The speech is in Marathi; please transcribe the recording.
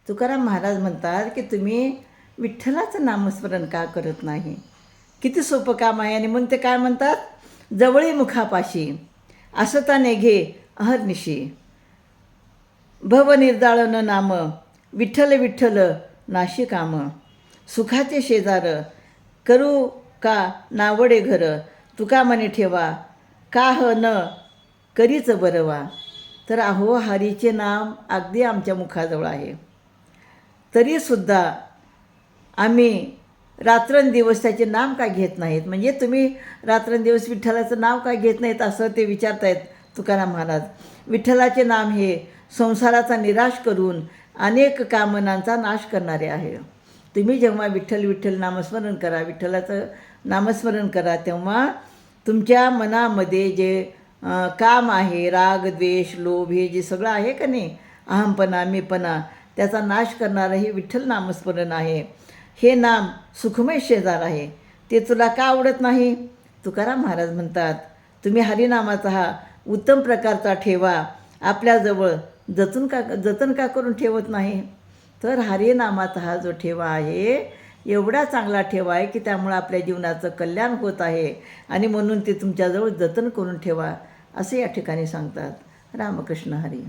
तुकाराम महाराज म्हणतात की तुम्ही विठ्ठलाचं नामस्मरण का करत नाही? किती सोपं काम आहे. आणि म्हणून ते काय म्हणतात, जवळी मुखापाशी असता नेघे अहर्निशी, भव निर्दाळन नाम, विठ्ठल विठ्ठल नाशी काम, सुखाचे शेजार करू का नावडे घर, तुका मने ठेवा काह न करीच बरवा. तर अहो, हरीचे नाम अगदी आमच्या मुखाजवळ आहे, तरीसुद्धा आम्ही रात्रंदिवस त्याचे नाम का घेत नाहीत? म्हणजे तुम्ही रात्रंदिवस विठ्ठलाचं नाव का घेत नाहीत असं ते विचारतायत तुकाराम महाराज. विठ्ठलाचे नाम हे संसाराचा निराश करून अनेक कामनांचा नाश करणारे आहे. तुम्ही जेव्हा विठ्ठल विठ्ठल नामस्मरण करा, विठ्ठलाचं नामस्मरण करा, तेव्हा तुमच्या मनामध्ये जे काम आहे, राग द्वेष लोभ हे जे सगळं आहे का नाही, अहमपणा मीपणा, त्याचा नाश करणारं हे विठ्ठल नामस्मरण आहे. हे नाम सुखमय शेजार आहे. ते तुला का आवडत नाही? तुकाराम महाराज म्हणतात, तुम्ही हरिनामाचा हा उत्तम प्रकारचा ठेवा आपल्याजवळ जतन का करून ठेवत नाही? तर हरिनामाचा हा जो ठेवा आहे, एवढा चांगला ठेवा आहे की त्यामुळं आपल्या जीवनाचं कल्याण होत आहे. आणि म्हणून ते तुमच्याजवळ जतन करून ठेवा, असे या ठिकाणी सांगतात. रामकृष्ण हरी.